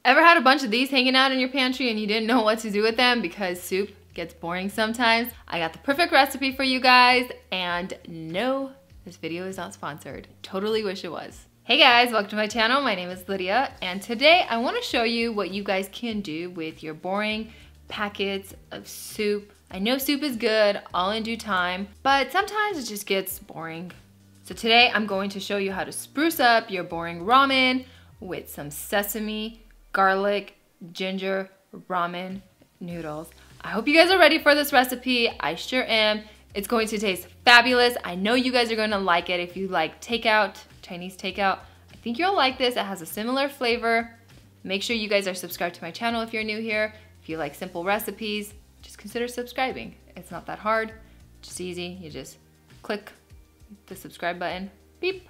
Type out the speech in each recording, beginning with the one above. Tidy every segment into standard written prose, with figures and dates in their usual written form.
Ever had a bunch of these hanging out in your pantry and you didn't know what to do with them because soup gets boring sometimes? I got the perfect recipe for you guys, and no, this video is not sponsored. Totally wish it was. Hey guys, welcome to my channel. My name is Lydia, and today I want to show you what you guys can do with your boring packets of soup. I know soup is good, all in due time, but sometimes it just gets boring. So today I'm going to show you how to spruce up your boring ramen with some sesame, garlic, ginger ramen noodles. I hope you guys are ready for this recipe. I sure am. It's going to taste fabulous. I know you guys are going to like it. If you like takeout, Chinese takeout, I think you'll like this. It has a similar flavor. Make sure you guys are subscribed to my channel if you're new here. If you like simple recipes, just consider subscribing. It's not that hard, just easy. You just click the subscribe button, beep,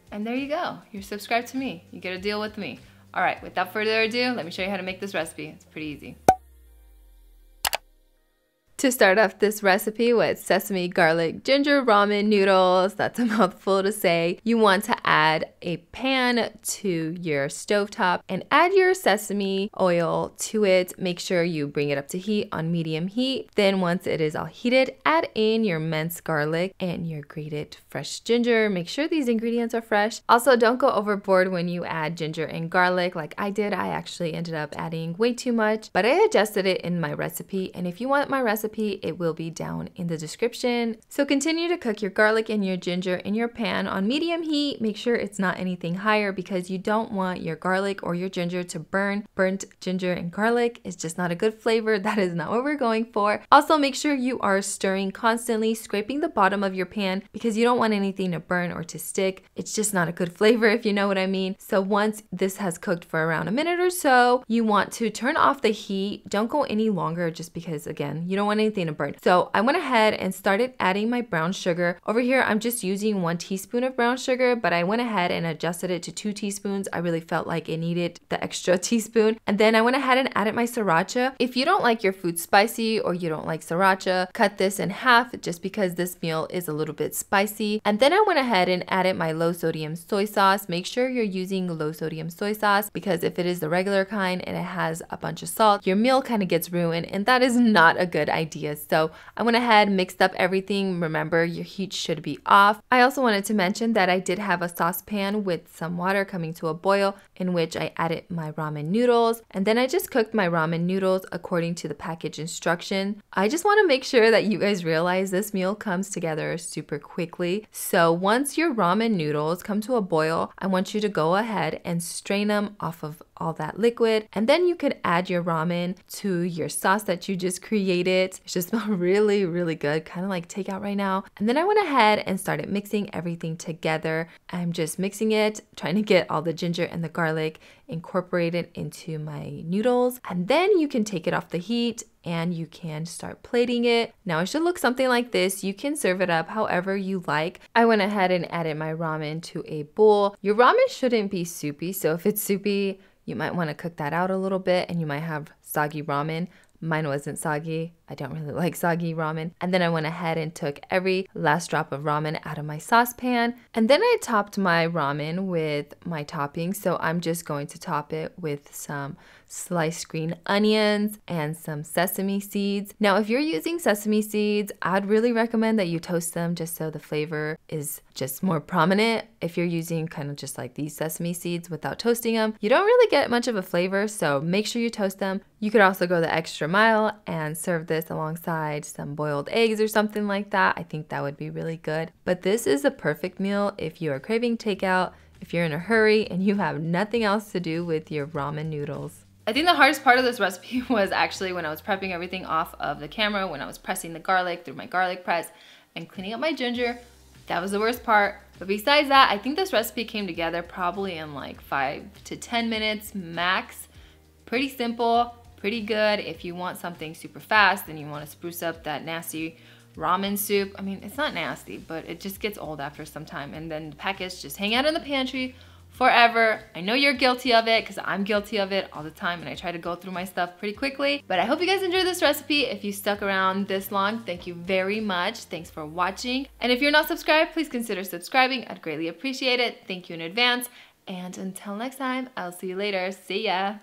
and there you go. You're subscribed to me. You get a deal with me. All right, without further ado, let me show you how to make this recipe. It's pretty easy. To start off this recipe with sesame, garlic, ginger ramen noodles, that's a mouthful to say, you want to add a pan to your stovetop and add your sesame oil to it. Make sure you bring it up to heat on medium heat. Then once it is all heated, add in your minced garlic and your grated fresh ginger. Make sure these ingredients are fresh. Also, don't go overboard when you add ginger and garlic like I did. I actually ended up adding way too much, but I adjusted it in my recipe, and if you want my recipe, it will be down in the description. So continue to cook your garlic and your ginger in your pan on medium heat. Make sure it's not anything higher because you don't want your garlic or your ginger to burn. Burnt ginger and garlic is just not a good flavor. That is not what we're going for. Also, make sure you are stirring constantly, scraping the bottom of your pan because you don't want anything to burn or to stick. It's just not a good flavor, if you know what I mean. So once this has cooked for around a minute or so, you want to turn off the heat. Don't go any longer just because, again, you don't want anything to burn. So I went ahead and started adding my brown sugar. Over here, I'm just using 1 teaspoon of brown sugar, but I went ahead and adjusted it to 2 teaspoons. I really felt like it needed the extra teaspoon. And then I went ahead and added my Sriracha. If you don't like your food spicy or you don't like Sriracha, cut this in half just because this meal is a little bit spicy. And then I went ahead and added my low sodium soy sauce. Make sure you're using low sodium soy sauce because if it is the regular kind and it has a bunch of salt, your meal kind of gets ruined, and that is not a good idea. So I went ahead, mixed up everything. Remember, your heat should be off. I also wanted to mention that I did have a saucepan with some water coming to a boil in which I added my ramen noodles, and then I just cooked my ramen noodles according to the package instruction. I just want to make sure that you guys realize this meal comes together super quickly. So once your ramen noodles come to a boil, I want you to go ahead and strain them off of all that liquid, and then you could add your ramen to your sauce that you just created. It just smells really, really good, kind of like takeout right now. And then I went ahead and started mixing everything together. I'm just mixing it, trying to get all the ginger and the garlic incorporated into my noodles. And then you can take it off the heat and you can start plating it. Now it should look something like this. You can serve it up however you like. I went ahead and added my ramen to a bowl. Your ramen shouldn't be soupy, so if it's soupy, you might want to cook that out a little bit and you might have soggy ramen. Mine wasn't soggy. I don't really like soggy ramen. And then I went ahead and took every last drop of ramen out of my saucepan. And then I topped my ramen with my toppings. So I'm just going to top it with some sliced green onions and some sesame seeds. Now, if you're using sesame seeds, I'd really recommend that you toast them just so the flavor is just more prominent. If you're using kind of just like these sesame seeds without toasting them, you don't really get much of a flavor. So make sure you toast them. You could also go the extra mile and serve this alongside some boiled eggs or something like that. I think that would be really good. But this is a perfect meal if you are craving takeout, if you're in a hurry and you have nothing else to do with your ramen noodles. I think the hardest part of this recipe was actually when I was prepping everything off of the camera, when I was pressing the garlic through my garlic press and cleaning up my ginger. That was the worst part. But besides that, I think this recipe came together probably in like 5 to 10 minutes max. Pretty simple. Pretty good if you want something super fast and you want to spruce up that nasty ramen soup. I mean, it's not nasty, but it just gets old after some time. And then the packets just hang out in the pantry forever. I know you're guilty of it because I'm guilty of it all the time, and I try to go through my stuff pretty quickly. But I hope you guys enjoyed this recipe. If you stuck around this long, thank you very much. Thanks for watching. And if you're not subscribed, please consider subscribing. I'd greatly appreciate it. Thank you in advance. And until next time, I'll see you later. See ya.